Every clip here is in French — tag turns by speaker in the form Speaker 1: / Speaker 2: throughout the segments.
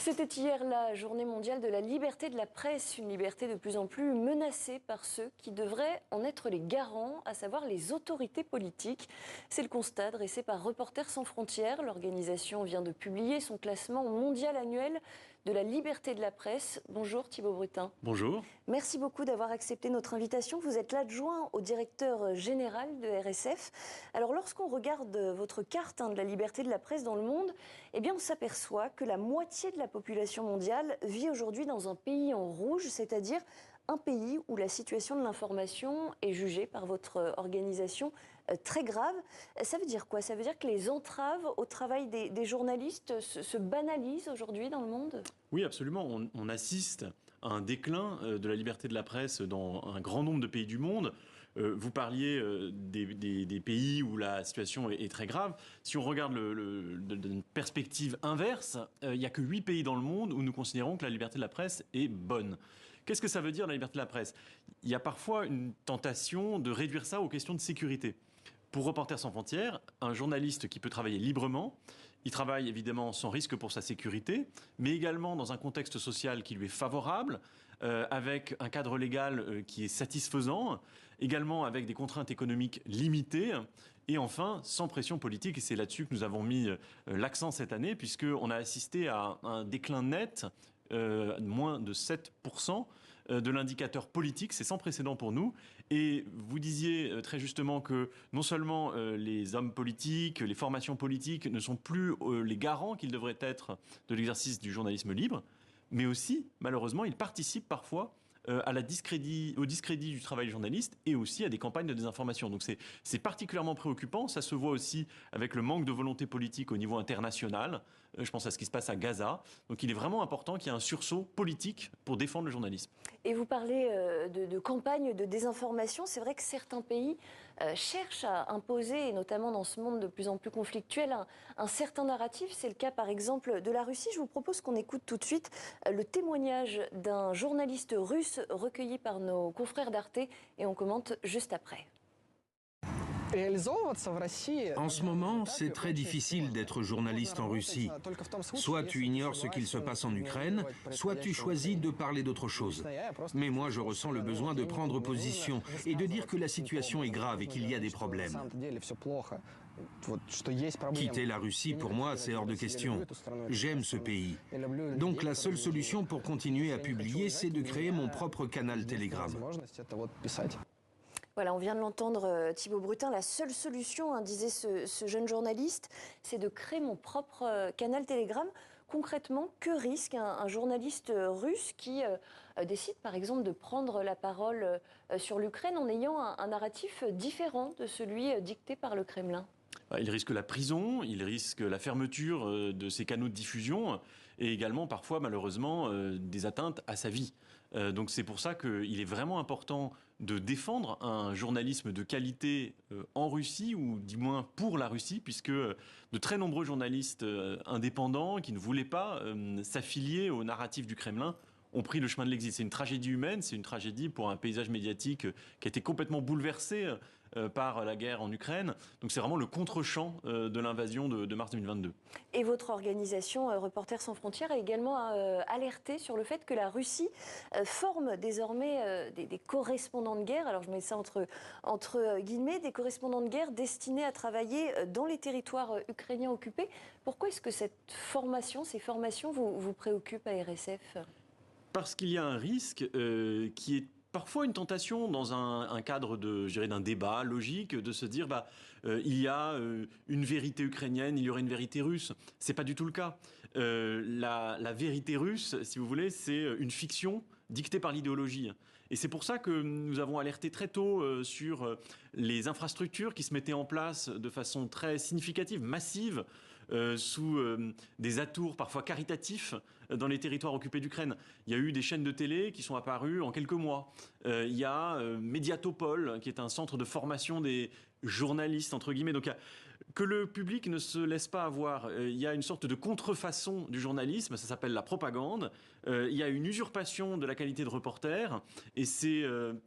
Speaker 1: C'était hier la journée mondiale de la liberté de la presse, une liberté de plus en plus menacée par ceux qui devraient en être les garants, à savoir les autorités politiques. C'est le constat dressé par Reporters sans frontières. L'organisation vient de publier son classement mondial annuel de la liberté de la presse. Bonjour Thibaut Brutin.
Speaker 2: Bonjour.
Speaker 1: Merci beaucoup d'avoir accepté notre invitation. Vous êtes l'adjoint au directeur général de RSF. Alors lorsqu'on regarde votre carte de la liberté de la presse dans le monde, eh bien on s'aperçoit que la moitié de la population mondiale vit aujourd'hui dans un pays en rouge, c'est-à-dire un pays où la situation de l'information est jugée par votre organisation très grave. Ça veut dire quoi? Ça veut dire que les entraves au travail des journalistes se banalisent aujourd'hui dans le monde?
Speaker 2: Oui, absolument. On assiste à un déclin de la liberté de la presse dans un grand nombre de pays du monde. Vous parliez des pays où la situation est très grave. Si on regarde d'une perspective inverse, il n'y a que 8 pays dans le monde où nous considérons que la liberté de la presse est bonne. Qu'est-ce que ça veut dire, la liberté de la presse? Il y a parfois une tentation de réduire ça aux questions de sécurité. Pour Reporters sans frontières, un journaliste qui peut travailler librement, il travaille évidemment sans risque pour sa sécurité, mais également dans un contexte social qui lui est favorable, avec un cadre légal qui est satisfaisant, également avec des contraintes économiques limitées, et enfin sans pression politique. Et c'est là-dessus que nous avons mis l'accent cette année, puisqu'on a assisté à un déclin net, moins de 7%. De l'indicateur politique, c'est sans précédent pour nous. Et vous disiez très justement que non seulement les hommes politiques, les formations politiques ne sont plus les garants qu'ils devraient être de l'exercice du journalisme libre, mais aussi, malheureusement, ils participent parfois au discrédit du travail journaliste et aussi à des campagnes de désinformation. Donc c'est particulièrement préoccupant. Ça se voit aussi avec le manque de volonté politique au niveau international. Je pense à ce qui se passe à Gaza. Donc il est vraiment important qu'il y ait un sursaut politique pour défendre le journalisme.
Speaker 1: Et vous parlez de campagnes de désinformation. C'est vrai que certains pays cherchent à imposer, et notamment dans ce monde de plus en plus conflictuel, un certain narratif. C'est le cas par exemple de la Russie. Je vous propose qu'on écoute tout de suite le témoignage d'un journaliste russe recueilli par nos confrères d'Arte et on commente juste après.
Speaker 3: En ce moment, c'est très difficile d'être journaliste en Russie. Soit tu ignores ce qu'il se passe en Ukraine, soit tu choisis de parler d'autre chose. Mais moi, je ressens le besoin de prendre position et de dire que la situation est grave et qu'il y a des problèmes. Quitter la Russie, pour moi, c'est hors de question. J'aime ce pays. Donc la seule solution pour continuer à publier, c'est de créer mon propre canal Telegram.
Speaker 1: Voilà, on vient de l'entendre, Thibaut Brutin. La seule solution, disait ce jeune journaliste, c'est de créer mon propre canal Telegram. Concrètement, que risque un journaliste russe qui décide, par exemple, de prendre la parole sur l'Ukraine en ayant un narratif différent de celui dicté par le Kremlin?
Speaker 2: Il risque la prison, il risque la fermeture de ses canaux de diffusion et également parfois malheureusement des atteintes à sa vie. Donc c'est pour ça qu'il est vraiment important de défendre un journalisme de qualité en Russie ou du moins pour la Russie, puisque de très nombreux journalistes indépendants qui ne voulaient pas s'affilier au narratif du Kremlin ont pris le chemin de l'exil. C'est une tragédie humaine, c'est une tragédie pour un paysage médiatique qui a été complètement bouleversé par la guerre en Ukraine. Donc c'est vraiment le contre-champ de l'invasion de mars 2022.
Speaker 1: Et votre organisation, Reporters sans frontières, a également alerté sur le fait que la Russie forme désormais des correspondants de guerre, alors je mets ça entre guillemets, des correspondants de guerre destinés à travailler dans les territoires ukrainiens occupés. Pourquoi est-ce que ces formations vous préoccupent à RSF ?
Speaker 2: Parce qu'il y a un risque qui est parfois une tentation dans un cadre d'un débat logique de se dire il y a une vérité ukrainienne, il y aurait une vérité russe. C'est pas du tout le cas. La vérité russe, si vous voulez, c'est une fiction dictée par l'idéologie. Et c'est pour ça que nous avons alerté très tôt sur les infrastructures qui se mettaient en place de façon très significative, massive, sous des atours parfois caritatifs dans les territoires occupés d'Ukraine. Il y a eu des chaînes de télé qui sont apparues en quelques mois. Il y a Mediatopol, qui est un centre de formation des journalistes, entre guillemets. Donc, que le public ne se laisse pas avoir. Il y a une sorte de contrefaçon du journalisme, ça s'appelle la propagande. Il y a une usurpation de la qualité de reporter. Et c'est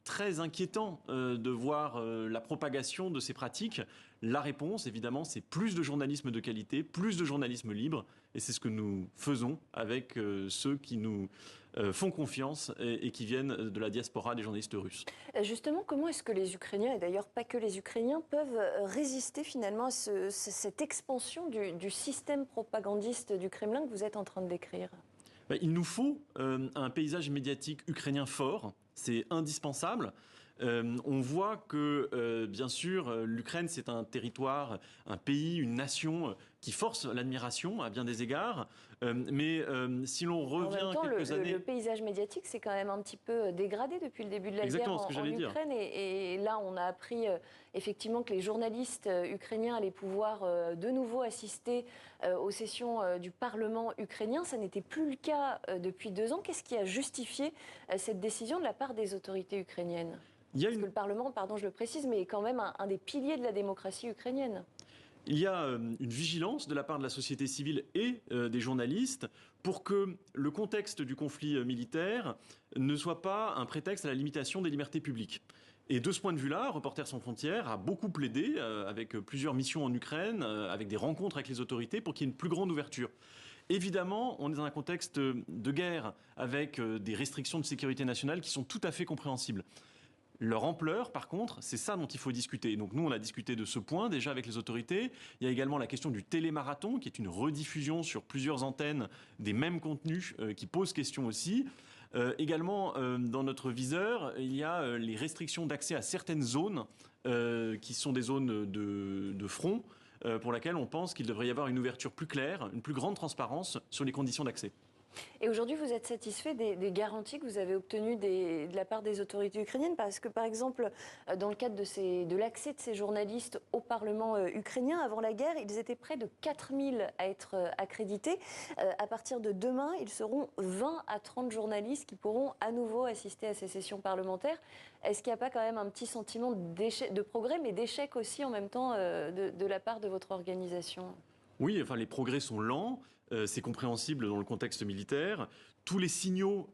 Speaker 2: très inquiétant de voir la propagation de ces pratiques. La réponse, évidemment, c'est plus de journalisme de qualité, plus de journalisme libre, et c'est ce que nous faisons avec ceux qui nous font confiance et qui viennent de la diaspora des journalistes russes.
Speaker 1: Justement, comment est-ce que les Ukrainiens, et d'ailleurs pas que les Ukrainiens, peuvent résister finalement à cette expansion du système propagandiste du Kremlin que vous êtes en train de décrire?
Speaker 2: Il nous faut un paysage médiatique ukrainien fort, c'est indispensable. On voit que, bien sûr, l'Ukraine, c'est un territoire, un pays, une nation qui force l'admiration à bien des égards. Mais si l'on revient
Speaker 1: en même temps,
Speaker 2: quelques années...
Speaker 1: le paysage médiatique s'est quand même un petit peu dégradé depuis le début de la guerre en Ukraine. Et là, on a appris effectivement que les journalistes ukrainiens allaient pouvoir de nouveau assister aux sessions du Parlement ukrainien. Ça n'était plus le cas depuis 2 ans. Qu'est-ce qui a justifié cette décision de la part des autorités ukrainiennes ? Parce que le Parlement, pardon, je le précise, mais est quand même un des piliers de la démocratie ukrainienne.
Speaker 2: Il y a une vigilance de la part de la société civile et des journalistes pour que le contexte du conflit militaire ne soit pas un prétexte à la limitation des libertés publiques. Et de ce point de vue-là, Reporters sans frontières a beaucoup plaidé avec plusieurs missions en Ukraine, avec des rencontres avec les autorités pour qu'il y ait une plus grande ouverture. Évidemment, on est dans un contexte de guerre avec des restrictions de sécurité nationale qui sont tout à fait compréhensibles. Leur ampleur, par contre, c'est ça dont il faut discuter. Donc nous, on a discuté de ce point déjà avec les autorités. Il y a également la question du télémarathon, qui est une rediffusion sur plusieurs antennes des mêmes contenus qui pose question aussi. Également, dans notre viseur, il y a les restrictions d'accès à certaines zones qui sont des zones de front pour lesquelles on pense qu'il devrait y avoir une ouverture plus claire, une plus grande transparence sur les conditions d'accès.
Speaker 1: Et aujourd'hui, vous êtes satisfait des garanties que vous avez obtenues de la part des autorités ukrainiennes? Parce que, par exemple, dans le cadre de l'accès de ces journalistes au Parlement ukrainien, avant la guerre, ils étaient près de 4000 à être accrédités. À partir de demain, ils seront 20 à 30 journalistes qui pourront à nouveau assister à ces sessions parlementaires. Est-ce qu'il n'y a pas quand même un petit sentiment de progrès, mais d'échec aussi en même temps de la part de votre organisation?
Speaker 2: Oui, enfin, les progrès sont lents. C'est compréhensible dans le contexte militaire. Tous les signaux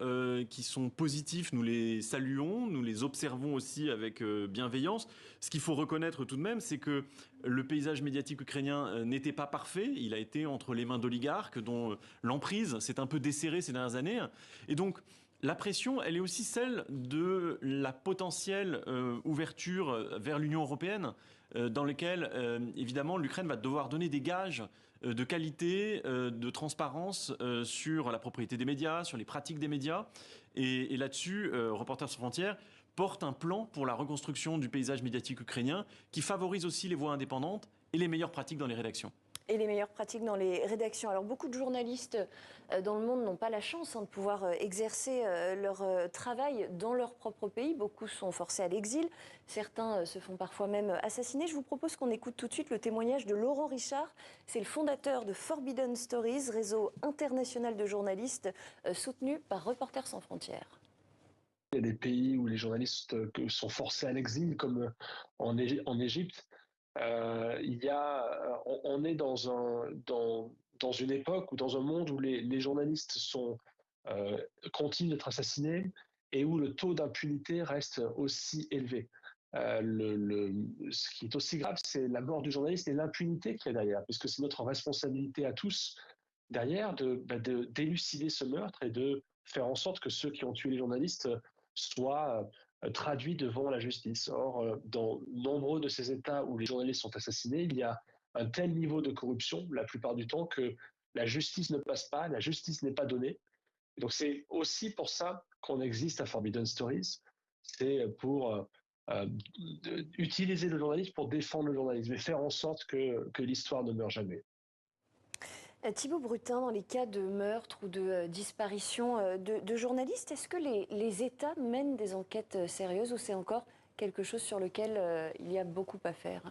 Speaker 2: qui sont positifs, nous les saluons, nous les observons aussi avec bienveillance. Ce qu'il faut reconnaître tout de même, c'est que le paysage médiatique ukrainien n'était pas parfait. Il a été entre les mains d'oligarques dont l'emprise s'est un peu desserrée ces dernières années. Et donc, la pression, elle est aussi celle de la potentielle ouverture vers l'Union européenne, dans laquelle, évidemment, l'Ukraine va devoir donner des gages de qualité, de transparence sur la propriété des médias, sur les pratiques des médias. Et là-dessus, Reporters sans frontières porte un plan pour la reconstruction du paysage médiatique ukrainien qui favorise aussi les voix indépendantes et les meilleures pratiques dans les rédactions.
Speaker 1: Et les meilleures pratiques dans les rédactions. Alors beaucoup de journalistes dans le monde n'ont pas la chance de pouvoir exercer leur travail dans leur propre pays. Beaucoup sont forcés à l'exil. Certains se font parfois même assassiner. Je vous propose qu'on écoute tout de suite le témoignage de Laurent Richard. C'est le fondateur de Forbidden Stories, réseau international de journalistes soutenu par Reporters sans frontières.
Speaker 4: Il y a des pays où les journalistes sont forcés à l'exil, comme en Égypte. On est dans une époque ou dans un monde où les journalistes continuent d'être assassinés et où le taux d'impunité reste aussi élevé. Ce qui est aussi grave, c'est la mort du journaliste et l'impunité qu'il y a derrière, puisque c'est notre responsabilité à tous derrière d'élucider ce meurtre et de faire en sorte que ceux qui ont tué les journalistes soient traduit devant la justice. Or, dans nombreux de ces États où les journalistes sont assassinés, il y a un tel niveau de corruption, la plupart du temps, que la justice ne passe pas, la justice n'est pas donnée. Et donc c'est aussi pour ça qu'on existe à Forbidden Stories. C'est pour utiliser le journalisme pour défendre le journalisme et faire en sorte que l'histoire ne meure jamais.
Speaker 1: Thibault Brutin, dans les cas de meurtre ou de disparition de journalistes, est-ce que les États mènent des enquêtes sérieuses ou c'est encore quelque chose sur lequel il y a beaucoup à faire?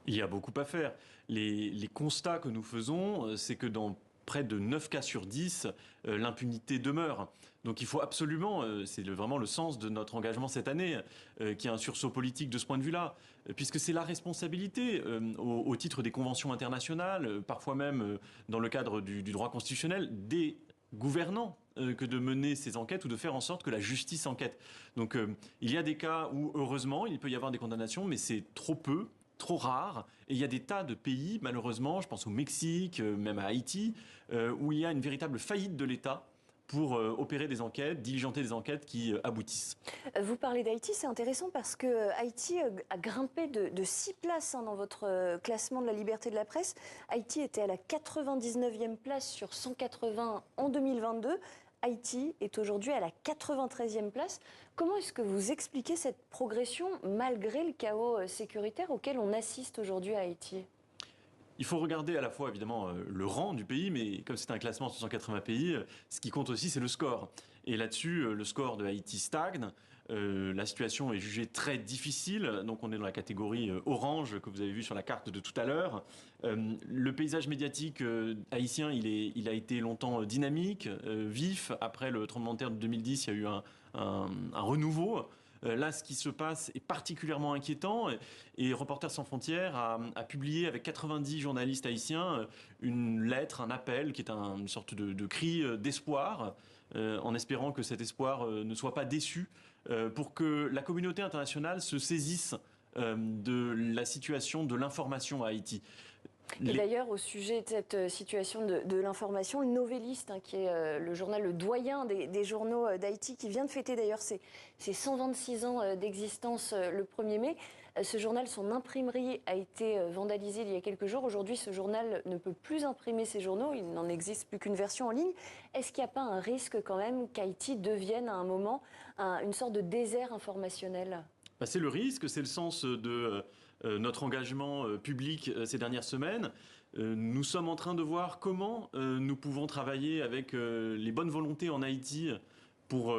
Speaker 2: Il y a beaucoup à faire. Les constats que nous faisons, c'est que dans près de 9 cas sur 10, l'impunité demeure. Donc il faut absolument, c'est vraiment le sens de notre engagement cette année, qu'il y ait un sursaut politique de ce point de vue-là, puisque c'est la responsabilité, au titre des conventions internationales, parfois même dans le cadre du droit constitutionnel, des gouvernants que de mener ces enquêtes ou de faire en sorte que la justice enquête. Donc il y a des cas où, heureusement, il peut y avoir des condamnations, mais c'est trop peu. trop rare. Et il y a des tas de pays, malheureusement, je pense au Mexique, même à Haïti, où il y a une véritable faillite de l'État pour opérer des enquêtes, diligenter des enquêtes qui aboutissent.
Speaker 1: Vous parlez d'Haïti, c'est intéressant parce que Haïti a grimpé de 6 places dans votre classement de la liberté de la presse. Haïti était à la 99e place sur 180 en 2022. Haïti est aujourd'hui à la 93e place. Comment est-ce que vous expliquez cette progression malgré le chaos sécuritaire auquel on assiste aujourd'hui à Haïti ?
Speaker 2: Il faut regarder à la fois évidemment le rang du pays, mais comme c'est un classement sur 180 pays, ce qui compte aussi c'est le score. Et là-dessus, le score de Haïti stagne. La situation est jugée très difficile, donc on est dans la catégorie orange que vous avez vu sur la carte de tout à l'heure. Le paysage médiatique haïtien, il a été longtemps dynamique, vif. Après le tremblement de terre de 2010, il y a eu un renouveau. Là, ce qui se passe est particulièrement inquiétant et Reporters sans frontières a publié avec 90 journalistes haïtiens une lettre, un appel qui est une sorte de cri d'espoir, en espérant que cet espoir ne soit pas déçu, pour que la communauté internationale se saisisse de la situation de l'information à Haïti.
Speaker 1: Et d'ailleurs, au sujet de cette situation de l'information, le Nouvelliste, qui est le journal, le doyen des journaux d'Haïti, qui vient de fêter d'ailleurs ses 126 ans d'existence le 1er mai. Ce journal, son imprimerie a été vandalisée il y a quelques jours. Aujourd'hui, ce journal ne peut plus imprimer ses journaux. Il n'en existe plus qu'une version en ligne. Est-ce qu'il n'y a pas un risque quand même qu'Haïti devienne à un moment une sorte de désert informationnel ?
Speaker 2: C'est le risque, c'est le sens de notre engagement public ces dernières semaines. Nous sommes en train de voir comment nous pouvons travailler avec les bonnes volontés en Haïti pour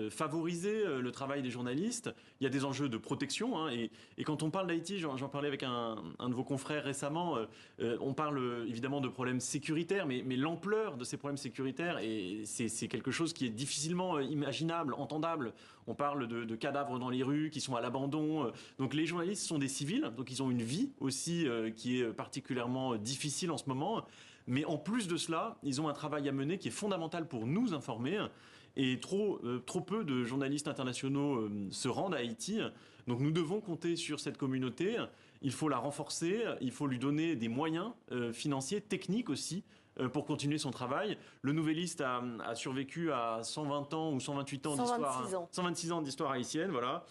Speaker 2: favoriser le travail des journalistes. Il y a des enjeux de protection, et quand on parle d'Haïti, j'en parlais avec un de vos confrères récemment, on parle évidemment de problèmes sécuritaires, mais l'ampleur de ces problèmes sécuritaires, c'est quelque chose qui est difficilement imaginable, entendable. On parle de cadavres dans les rues qui sont à l'abandon. Donc les journalistes sont des civils, donc ils ont une vie aussi qui est particulièrement difficile en ce moment. Mais en plus de cela, ils ont un travail à mener qui est fondamental pour nous informer. Et trop peu de journalistes internationaux se rendent à Haïti. Donc nous devons compter sur cette communauté. Il faut la renforcer, il faut lui donner des moyens financiers, techniques aussi, pour continuer son travail. Le Nouvelliste a survécu à 120 ans ou 128 ans d'histoire. 126 ans d'histoire haïtienne, voilà.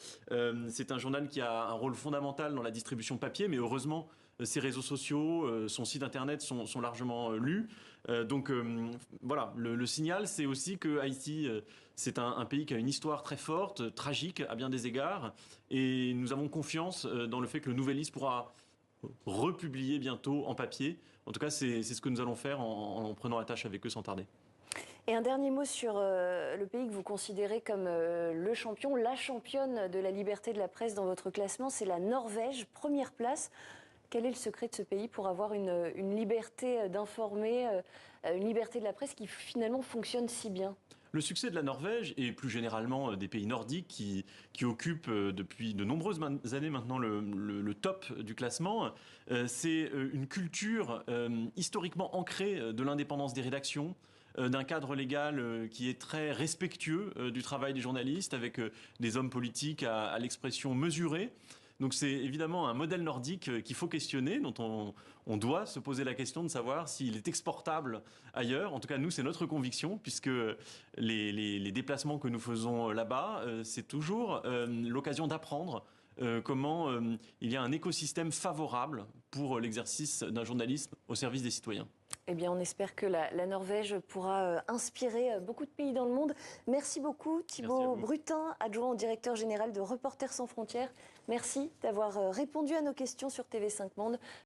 Speaker 2: C'est un journal qui a un rôle fondamental dans la distribution papier, mais heureusement, ses réseaux sociaux, son site internet sont largement lus. Donc voilà, le signal, c'est aussi que Haïti, c'est un pays qui a une histoire très forte, tragique à bien des égards, et nous avons confiance dans le fait que le Nouvelliste pourra republier bientôt en papier. En tout cas, c'est ce que nous allons faire en prenant la tâche avec eux sans tarder.
Speaker 1: Et un dernier mot sur le pays que vous considérez comme le champion, la championne de la liberté de la presse dans votre classement, c'est la Norvège, première place. Quel est le secret de ce pays pour avoir une liberté d'informer, une liberté de la presse qui finalement fonctionne si bien ?
Speaker 2: Le succès de la Norvège et plus généralement des pays nordiques qui occupent depuis de nombreuses années maintenant le top du classement, c'est une culture historiquement ancrée de l'indépendance des rédactions, d'un cadre légal qui est très respectueux du travail des journalistes, avec des hommes politiques à l'expression mesurée. Donc c'est évidemment un modèle nordique qu'il faut questionner, dont on doit se poser la question de savoir s'il est exportable ailleurs. En tout cas, nous, c'est notre conviction, puisque les déplacements que nous faisons là-bas, c'est toujours l'occasion d'apprendre comment il y a un écosystème favorable pour l'exercice d'un journalisme au service des citoyens.
Speaker 1: Eh bien, on espère que la Norvège pourra inspirer beaucoup de pays dans le monde. Merci beaucoup, Thibaut Brutin, adjoint au directeur général de Reporters sans frontières. Merci d'avoir répondu à nos questions sur TV5 Monde.